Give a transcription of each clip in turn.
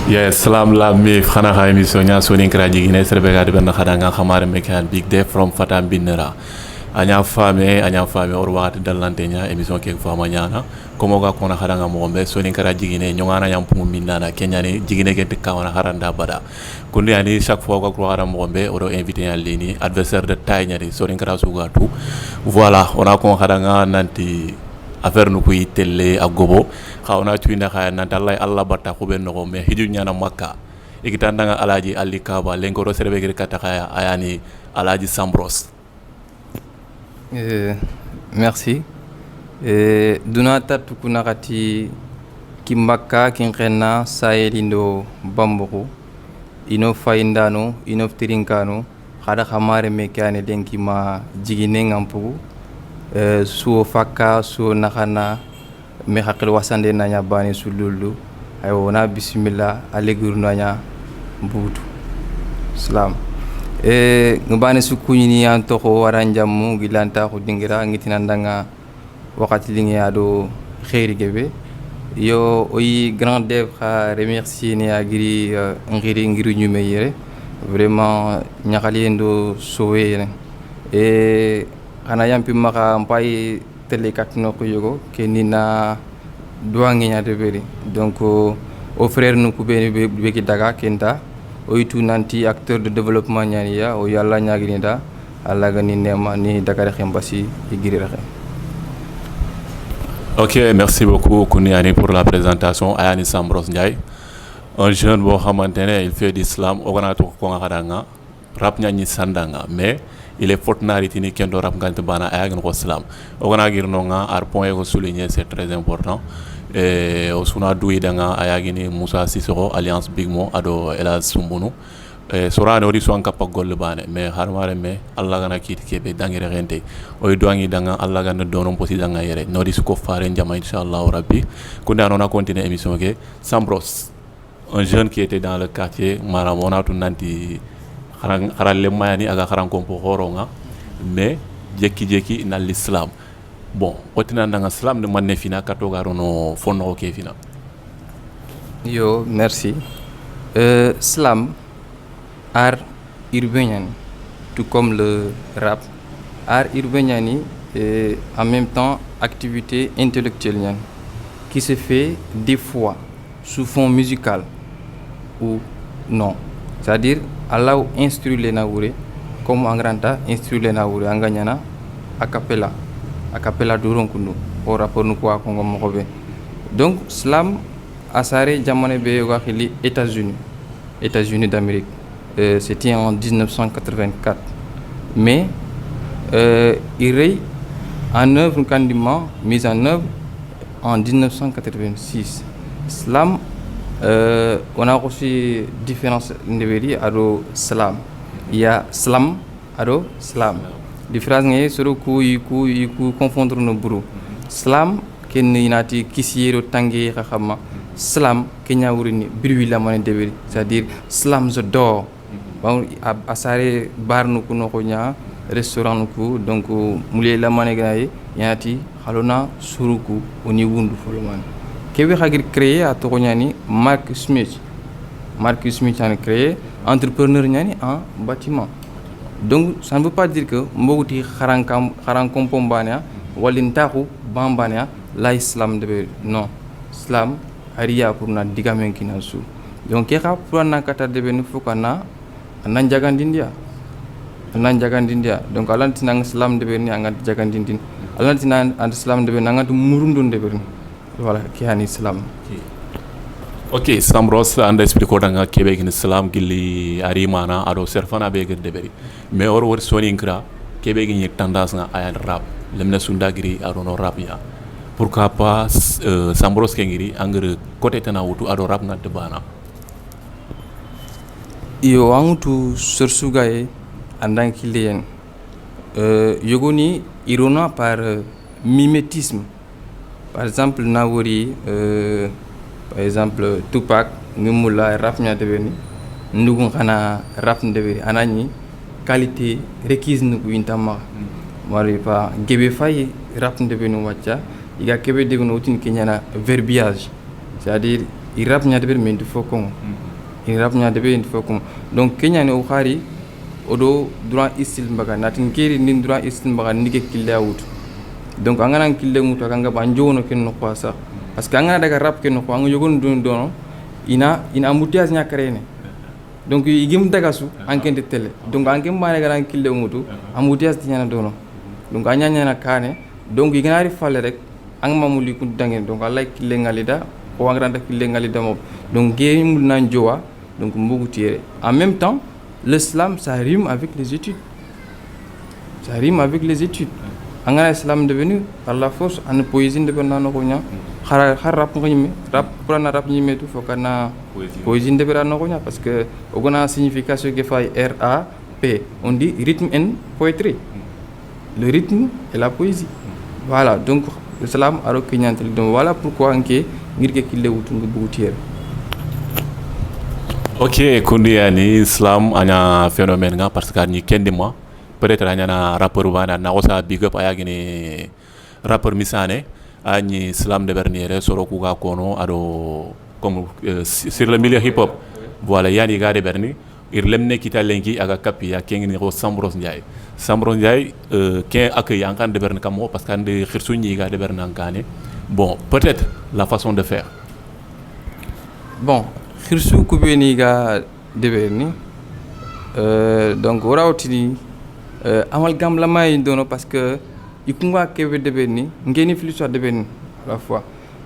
Yes, salam la mi khana kha emission nya soni kra jigine serbe ga ben khada nga khamare mekan big day from fatam binera anya fame or wat dalante nya emission ke fama nyana komo ga kona khada nga mo be soni kra jigine nyongana nyam pum minana kenya ni jigine ke tikka wana haranda bada kundi ani chaque fois ko ko ara mo be oro invité ya lini adversaire de taille nya soni kra suga tout voilà on a ko khada nga nanti affaire nu koy telle agobo xawna tuina xaya nantallay alla batta khube no me hiju nyana makka ikitanda nga alaji ali kaba lengoro serbe gir kata xaya ayani alaji sambros. Merci. Dunata tukuna kati kimbaka kinqena sayelindo bambuku ino faindano ino tirinkano khada khamare mekane denki ma jigine ngampu suo fakka suo nakana me hakil wasande nanya bani sululu ay wona bismillah alegur nanya butu salam ngabane sukuni an to ko waranjam gilanta ko dingira ngitinandanga wakati lingi ado khairi gebe yo oyi grand dev kha remercier ne agiri ngiri ngiru nyume yere vraiment nyakali ndo sowe kana yampi maka mpai tele katno ko yogo kenina duangi nya deberi donc au frère nu kubeni beki daga kenta o itu nanti acteur de développement nyania o yalla nyagini da alla gani nema ni dakar khembasi igiri rakhe. Ok, merci beaucoup Kouniani pour la présentation. Ayani Sambros Ndiaye, un jeune bo xamantene il fait d'islam ogana to ko ngada rap nyani sandanga mais il est fortunate ni kendo rap ngante bana ayagin ko islam ogana girno nga ar point ko souligner c'est très important et osuna douyi danga ayagini Moussa Sissoko alliance Big Mo ado Elaz Sumbunu sorane odi so ankapa golle bane mais harmare me alla gana kiti kebe dangere rente o doangi danga alla gana donon posi danga yere nodi suko fare njama inshallah rabbi kunda on a continuer émission ke Sambros, un jeune qui était dans le quartier maramona tout nanti xaralle mayani aga xaran kompo horonga mais jeki na l'islam bon otina nga islam de manne fina katoga rono fonno ke fina. Yo merci. Slam art urbain tout comme le rap art urbain et en même temps activité intellectuelle qui se fait des fois sous fond musical ou non, c'est-à-dire Allah instruit les naouré comme en granda instruit les naouré en gagnana a cappella duron kunu au rapport nous quoi kongo mokobe donc slam asare jamane be waxili États-Unis d'Amérique c'était en 1984 mais il est en œuvre quasiment mise en œuvre en 1986 slam on a aussi différence ndeberi ado slam il y a slam ado slam différence ngay soro ku confondre no buru slam ken inati kisiero tangi khama slam kenya wurini birwi la mané deberi c'est-à-dire slam the door ba asare bar nu kuno ko nya restaurant ku donc mulé la mané gay yati halona suruku oni wundu foloman kebe khagir créé à to nyani Mark Smith a créé entrepreneur nyani en bâtiment. Donc ça ne veut pas dire que mbouti kharan kompombania walintahu bambania la islam de non islam aria pour na digamen kinasu donc keka pour na kata de ben fukana nan jagandindia donc alantina islam de ben ngat jagandindin alantina islam de ben ngat murundun de ben voilà qui est islam. Ok, Sambros anda explico danga kebe gin islam gilli arimana ado serfana be gede beri mais or soni nkra kebe gin tendance nga ayan rap lemna sundagiri ado no rap ya pourquoi pas Sambros kengiri angere côté tana wutu ado rap nga debana yo angutu sursugaye andan kilien yogoni irona par mimétisme. Par exemple nawori par exemple Tupac ngumula rap nya deveni ndugun kana rap deveni anani qualité requise nu wintama mari pa gebe fay rap deveni wacha iga kebe deveni utin kenyana verbiage c'est-à-dire il rap nya debe men fo ko il rap nya debe fo ko donc kenya ne o khari odo droit istil mbaga natin keri nin droit istil mbaga nike kille awut donc angana kille muto kanga ba njono ken no ko sa parce que angana daga rap ken no ko anga yogon don dono ina embouteillage nya karene donc igim daga su ankende tele donc angem mane gara kille muto embouteillage nya na dono donc anya nya na kane donc ignari falle rek ang mamuli kun dangen donc Allah kille ngalida ko angranda kille ngalida mo donc gem nan jowa donc mbugu tiere en même temps l'islam ça rime avec les études. Ça rime avec les études. Angana islam devenu par la force en poésie devenu no konya khara rap ngimi rap prana rap nyime tout fokana poésie devenu no konya parce que ogona signification que fait RAP on dit rythme and poétrie. Le rythme et la poésie. Voilà donc l'islam aro kenyantel donc voilà pourquoi anke ngirke kille wutu ngi tiere. Ok, kundi yani islam anya phénomène nga parce que ni kendi moi peut-être anya na rapport wana na osa big up aya gini rapport misane ani islam de berniere soro ku ga kono ado comme sur le milieu hip hop voilà yani ga de berni ir lemne kita lengi aga kapi ya kengi ni ko Sambros Ndiaye ken accueil en kan de berni kamo parce que ande khirsu ni ga de berni ankane bon peut-être la façon de faire bon khirsu kubeni ga deberni donc orawtini amalgame la may dono parce que ikunga kebe deberni ngeni filiswa deberni à la fois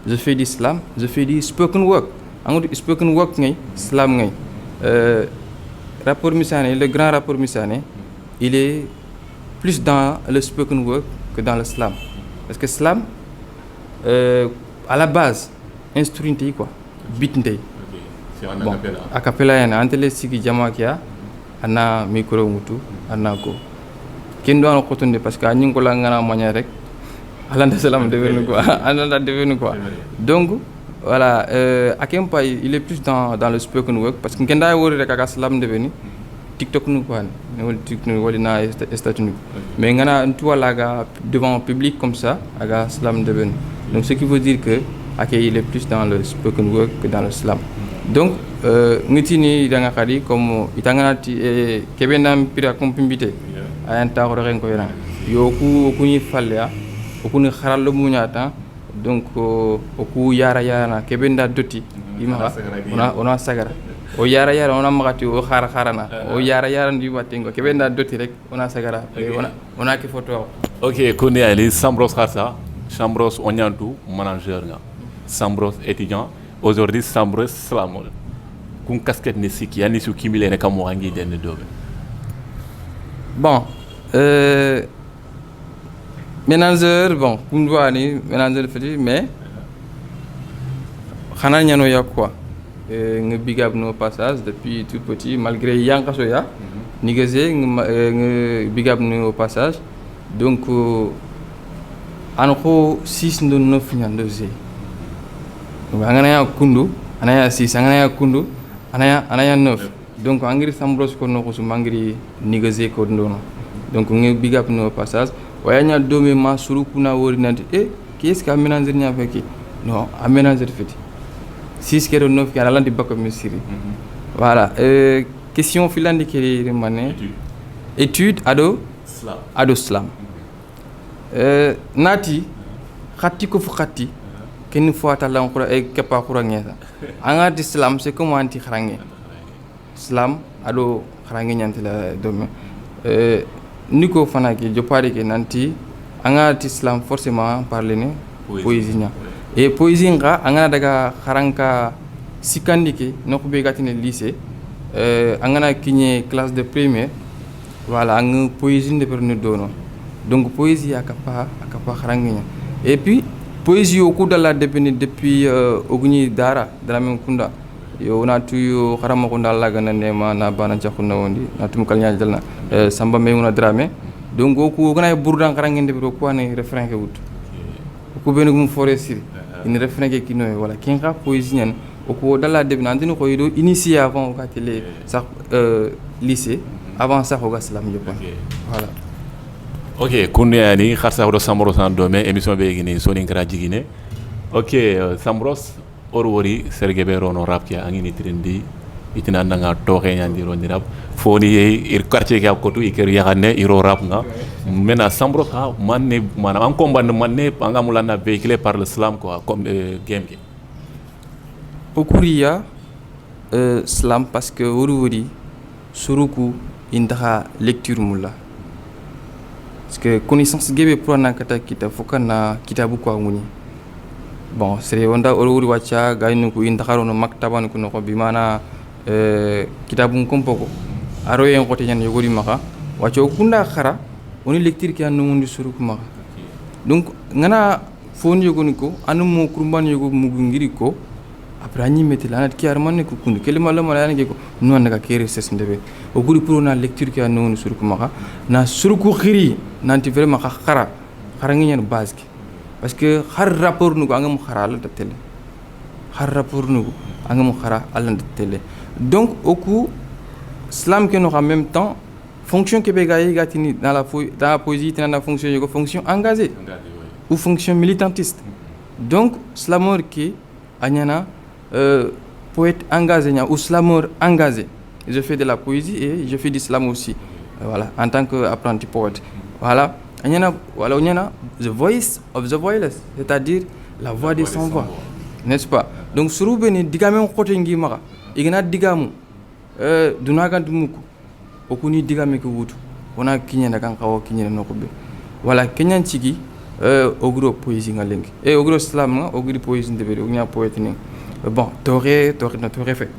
je fais du slam je fais du spoken word angodu spoken word ngay slam ngay rapport Missane le grand rapport Missane il est plus dans le spoken word que dans le slam parce que slam à la base instrumenté quoi beat ndey bon a cappella yana antele sigi jama kia ana micro mutu ana ko ken do an khotonde parce que anyi ko la ngana moña rek alanda salam devenu quoi alanda devenu quoi donc voilà akempa il est plus dans le spoken word parce que ngenda wori rek aka salam devenu TikTok nu quoi ne wol TikTok woli na statut mais ngana ntu wala ga devant public comme ça aga salam devenu donc ce qui veut dire que il est plus dans le spoken word que dans le slam. Donc ngitini danga khadi comme itangana ti kebendam pira kompimbite ayanta ko ren ko yana yo ku ni falya ku ni kharalo munyata donc ku yara kebenda doti ima ona sagara o yara ona magati o kharana o yara ndi watengo kebenda doti rek ona sagara ona ki photo. OK koni ali Sambros kharsa Sambros onyantu manager nga Sambros étudiant aujourd'hui Sambros slamol kun casquette ne siki yani su kimile ne kamo hangi den dobe bon manager bon kun wani manager fati mais xana ñano ya quoi nga big up no passage depuis tout petit malgré yankaso ya nigazé nga big up no passage donc anko 6 ndo 9 ñandose angana ya kundu anaya 6 angana ya kundu anaya 9 donc angiri Sambros ko no ko su mangiri nigazé ko ndono donc nga big up no passage wayanya domi ma suru kuna wori nanti qu'est-ce que aménager nya feki non aménager feti 6 kero 9 kala landi bako misiri voilà question filandi keri mané étude ado slam nati khati ko fu khati ken fo atalan ko e kepa ko ngesa angati slam c'est comment anti kharange slam ado kharange nyantela domi niko fanaki je pari ke nanti angati slam forcément parler ne poésie nya et poésie nga angana daga kharanka sikandike noko be gatine lycée angana kinye classe de première voilà ang poésie de perno dono donc poésie akapa kharange nya et puis poésie au coup de la depuis ogni dara dara men kunda yo na tuyo kharama ko ndalla gana nema na bana jaxuna wondi na tum kal nyaal dalna samba meymuna drame donc ko gana burdan kharange de ko ane refrain ke wut ko benu gum foresti une refrain ke kino wala kinga poésie nyen ko dalla de na ndino ko yido initié avant ka télé sax lycée avant ça ko gaslam je pense voilà. OK kunni ani kharsa do Sambros en domaine émission be gini soni ngara jigine OK Sambros or wori sergebe rono rap ke angini trindi itina nanga toxe nyandi ro rap foni ir quartier ke ko tu iker yaxane iro rap nga mena sambro ha manne manam en combat manne anga mulana véhiculé par l'islam quoi comme game ke okuriya slam parce que wori suruku indaha lecture mulla parce que connaissance gebe pour na kata kita fokana kitabu ko nguni bon c'est onda wori wacha gaynu ko indaharo no maktaban ko no bi mana kitabu kompoko aro yen kote nyan yogori maka wacha kunda khara oni lecture ki anu mundi suruku maka donc ngana fon yogoni ko anu mo kurban yogo mugu ngiri ko après ani metti la nat ki arman ko kundu kelima la mala ngi ko non daga kéré ses ndebe o guri pour na lecture ki anu suruku maka na suruku khiri nanti vraiment khara ngi ñen base ki parce que har rapport nu ko angam khara la tele har rapport nu ko angam khara ala tele donc au coup slam que nous en même temps fonction que bégaye gatini dans la poésie dans la fonction engagée ou fonction militantiste donc slameur qui agnana poète engagé ou slameur engagé je fais de la poésie et je fais du slam aussi voilà en tant que apprenti poète voilà agnana voilà agnana the voice of the voiceless c'est-à-dire la voix des sans voix n'est-ce pas donc suru beni digame khote ngi maka igna digamu dunagantu muku okuni digame ko wutu wona kinyana kan kawo kinyana nokobe voilà kenyan cigi ogro poésie ngalengi et ogro slam nga ogri poésie ndebere ognya poète ni bon t'aurais fait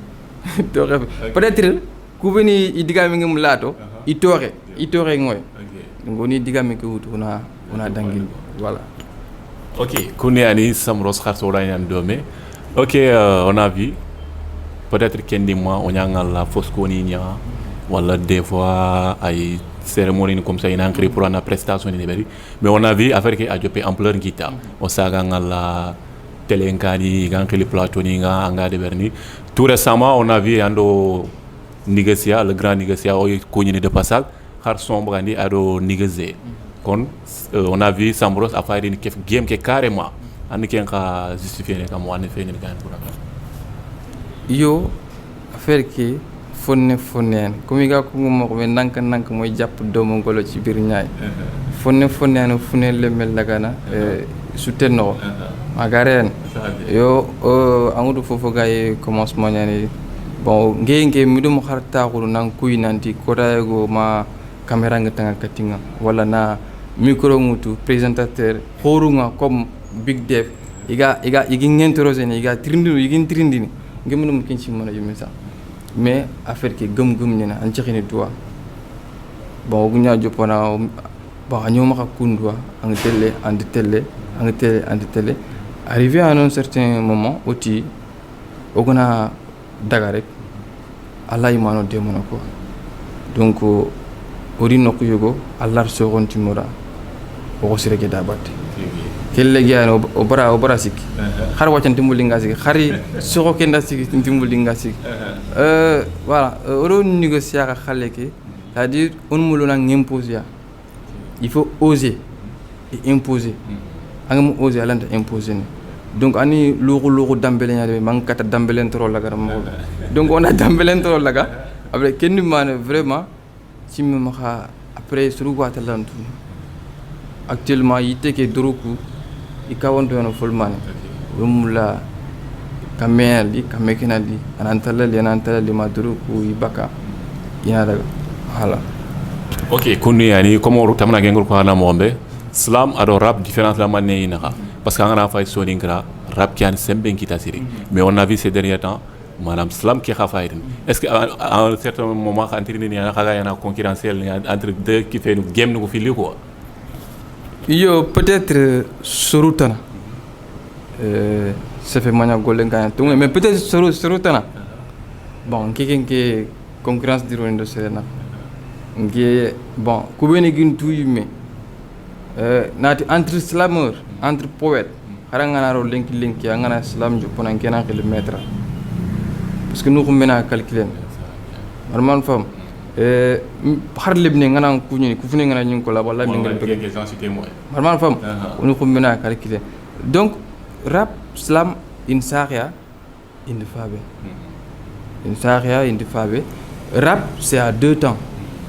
peut-être ku beni idigame ngum lato itore ngoy ngoni digame ko wutu wona dangil voilà ok kuni ani samros kharto la ñam domé ok on a vu peut-être kendi moi on a la fosco ni nya wala des fois ay cérémonie comme ça ina ancré pour une prestation ni bari mais on a vu affaire qui a jopé ampleur ngita on saga ngala télé ngani gankli le plateau ni nga anga de berni tout récemment on a vu ando Nigesia le grand Nigesia o ko ni de passage har sombre ni ado nigezé kon on a vu Sambros affaire ni game ke carrément and ken ka justifier kam wane fe ni gan pour yo affaire ki fonne comme ga ko mo ko nank moy japp domo ngolo ci bir ñaay fonne fune le mel lagana su tenno magaren yo amudu fofo gay commencement ñani bon ngey mi dum xarta ko nan kuy nanti ko dayego ma caméra nga tanga katinga wala na micro mutu présentateur horunga comme big dev iga interroger ni iga trindini ngem kin ci mëna yumi sax mais affaire ki gëm ni na an ci xini toi bon gu nya jopona bon ñu ma kundwa ang télé arrivé à un certain moment oti oguna daga rek allah imano de mono ko donc ori nokku yogo allah so gonti mura o sireke dabate kelle giano o bara siki har waccanti mulinga siki khari soko kenda siki timbulinga siki voilà oro négocier ka xalé ki c'est-à-dire on mulona imposer il faut oser et imposer angam oser alanta imposer ni donc ani logo dambele nyaade man kata dambele tro laga mo donc on a dambele tro laga après kenni man vraiment ci ma xa après suru wata lantu actuellement yite ke doroku ikawonto no fulmane rumula kameli kamekinali anantala ma doroku ibaka ina daga hala ok kunu yani comme tamana gengol ko na mombe slam ado rap différence la manne ina parce que ngana fay soningra rap kian sembe kita siri mais on a vu ces derniers temps madame slam qui khafayrin est-ce que à un certain moment antrini ni na khaga yana concurrentiel entre deux qui fait game no fili quoi yo peut-être surutana ça fait mania golenga tout mais peut-être surutana bon qui concurrence diron de cela ngi bon ku beni gin tuyume nati entre slameur entre poète haranga na ro link ya ngana slam ju ponan kenan khil metra parce que nous mena calculer normal fam har lebne ngana kuñu ku fune ngana ñu ko la wala mi ngal normal fam nous mena calculer donc rap slam in sahya indi fabe in sahya indi fabe rap c'est à deux temps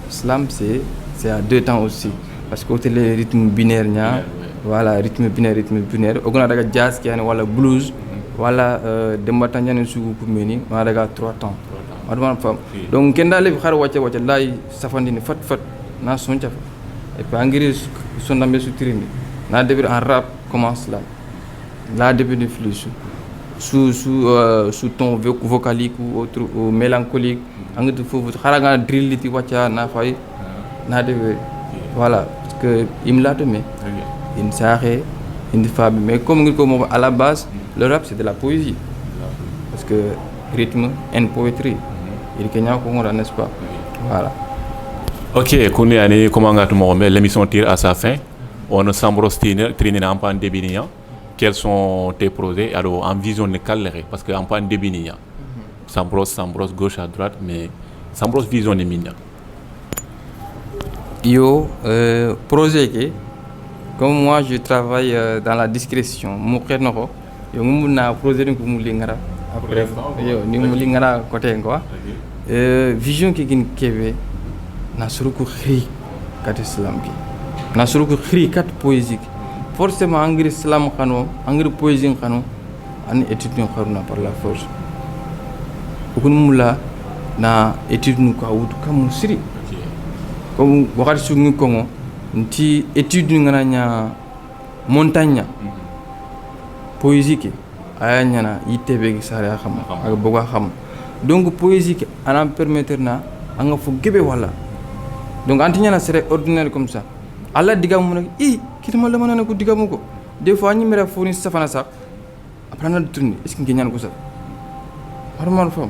slam c'est à deux temps aussi parce que les rythmes binaires nya voilà rythme binaire ogona daga jazz kiani wala blues wala demba tanjane sugu kumeni ma daga trois temps adman fam donc kenda le xar wacce lay safandini fat na sonja et puis engrais sondambe su tirindi na début en rap commence là la début de flux sous ton vocalique ou autre ou mélancolique engrais fofu xaranga drill ti wacca na fay na début voilà parce que il l'a donné une saré une fable mais comme à la base le rap c'est de la poésie parce que rythme and poetry il kenya ko ngora n'est-ce pas voilà. Ok, kuni ani comment ngatu mo mais l'émission tire à sa fin on sambros trinina en pan débiniya quels sont tes projets alors en vision de calere parce que en pan débiniya sambros gauche à droite mais sambros vision de minya yo projet ke comme moi je travaille dans la discrétion mo xenoko yo ngumuna projet ko mu lingara après yo ni mu lingara côté quoi vision ki gin kebe na suruku khri kat islam ki na suruku khri kat poésique forcément engrais islam khano engrais poésie khano an étude ñu xaruna par la force ukun mula na étude ñu ko awut kam siri comme wakati su ngi kongo nti étude ngana nya montagne poésie ki aya nyana yitebe gi sare xam ak boga xam donc poésie ki ana permettre na anga fu gebe wala donc anti nyana serait ordinaire comme ça alla digamu nak kitama la manana ko digamu ko des fois ñi mera foni safana sax après na tourner est ce que ñaan ko sax normal fam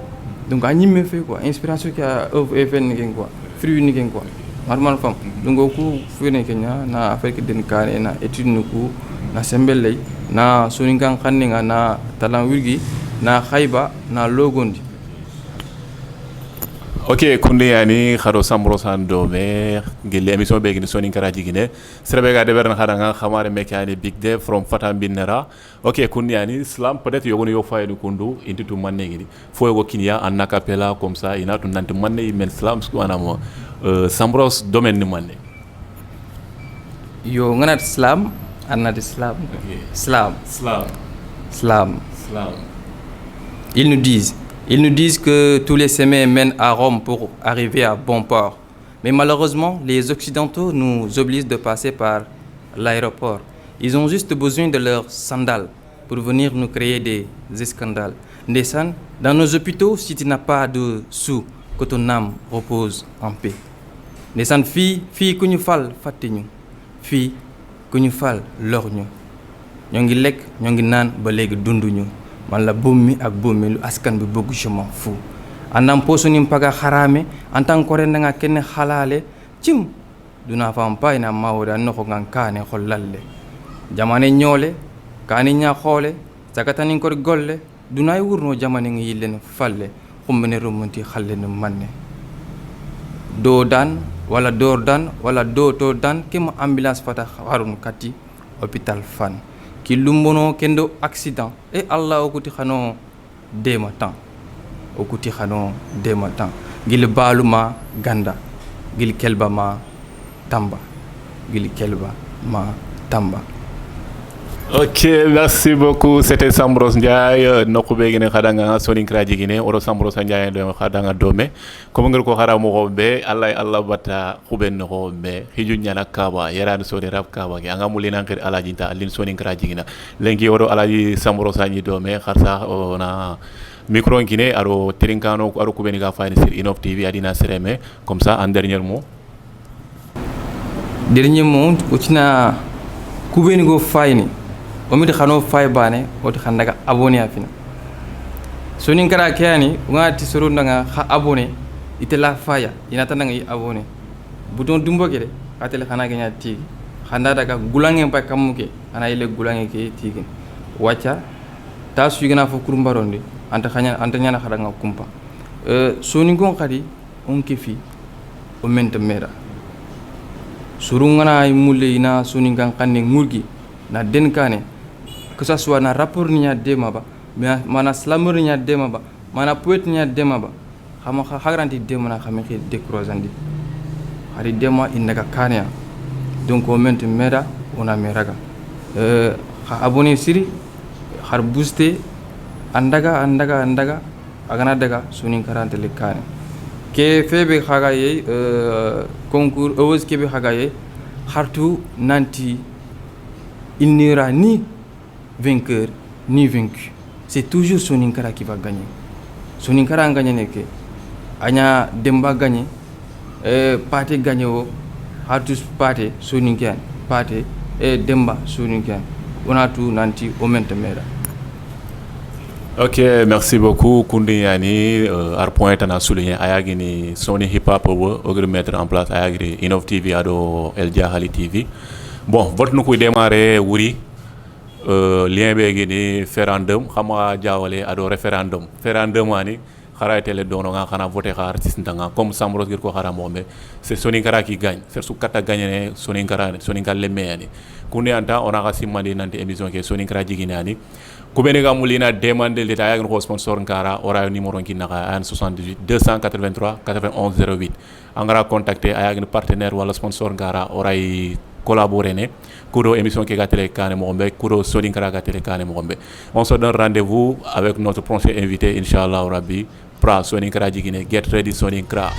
donc anyi me fait quoi inspiration qui a effet ni quoi fruit ni quoi normal fam donc ko fene kenya na affaire ke den kane na étude nuku na sembelay na soningan khanninga na talan wirgi na khayba na logondi. Ok, kundi yani kharo sambro sando me gel émission be gini sonin kara jigine serbe ga deber na khadanga khamare mekani big day from fatam binera. Ok, kundi yani slam peut-être yogoni yo faydu kundu intitu manne gini fo yogo kinya en acapella comme ça ina to nante manne men slam sku anamo sambros domaine ni manne yo nganat slam anat islam slam ils nous disent que tous les chemins mènent à Rome pour arriver à bon port. Mais malheureusement, les Occidentaux nous obligent de passer par l'aéroport. Ils ont juste besoin de leurs sandales pour venir nous créer des scandales. Ndesan, dans nos hôpitaux, si tu n'as pas de sous, que ton âme repose en paix. Ndesan, fille ku ñu fal fàtte ñu fii ku ñu fal lor ñu ñoo ngi lekk ñoo ngi naan ba léegi dunduñu man la bommi ak bommi lu askan bi bëgg je m'en fous anam poso nim paga harame en tant que renga ken halale cim duna fam pay na mawda no ko ngan kane hollalle jamane ñole kani nya xole sakatani ko golle duna wurno jamane ngi yillen falle xumbene romonti xalle no manne do dan wala dor dan wala do to dan kem ambulance fata harun kati hôpital fan ki lumbono kendo accident et Allah okuti khano dema temps okuti khano dema temps gil baluma ganda gil kelba ma tamba Ok, merci beaucoup. C'était Sambros Ndiaye. Noko begene khadanga sonin kraji gine oro Sambros Ndiaye do khadanga dome. Comme ngir ko khara mo be Allah bata khuben no be hiju nyana kaba yaran soni rap kaba gi anga mulina ngir alaji ta alin sonin kraji gina. Lengi oro alaji Sambros Ndiaye dome kharsa ona micro ngine aro trinkano aro kubeni ga fayni sur Inov TV adina sereme comme ça en dernier mot. Dernier mot utina kubeni go fayni omiti khano fay bane oti khandaga abonné afina sonin kara kayani ngati soro ndanga kha abonné itela faya ina tananga yi abonné bouton dumbo kede atele khana ganya tigi khanda daga gulange pa kamuke ana ile gulange ke tigi wacha ta su gina fo kurumbaronde anta nyana khadanga kumpa sonin gon khadi on kefi o menta mera surungana ay mulle ina sonin kan kanne ngurgi na denkane que ça soit na rapport ni dema ba mais mana slameur nya dema ba mana poète nya dema ba xama xagranti dema na xame xi décroisandi hari dema indaga kania donc o mente meda ona meraga xa abonné siri har booster andaga agana daga sunin karante le kane ke febe xaga ye concours heureuse ke be xaga ye hartu nanti il n'y aura ni vainqueur ni vaincu. C'est toujours Soninkara qui va gagner. Soninkara a gagné que Anya Demba gagné, Pate gagné au Hartus Pate Soninkian, Pate et Demba Soninkian. On a tout nanti au mera. Ok, merci beaucoup Koundi Yani. Point a souligné ayagini Sony Hip Hop au mettre en place ayagri Innov TV ado El Jahali TV. Bon, votre nous démarrer Wuri lien be gini référendum xama jaawale ado référendum ani xara tele dono nga xana voter xar artiste nga comme Sambros gir ko xara mombe c'est Soninkara qui gagne c'est su kata gagner Soninkara le meani kuni anta on a rasimandi nanti émission ke Soninkara jigini ani kubeni ga mulina demander l'état ya ko sponsor ngara ora numéro ki naka an 78 283 91 08 angara contacter aya partenaire wala sponsor ngara ora collaborer ne kudo émission qui gatele kane mombe kudo Soninkara gatele kane mombe on se donne rendez-vous avec notre prochain invité inchallah rabbi pra Soninkara jigine get ready Soninkara.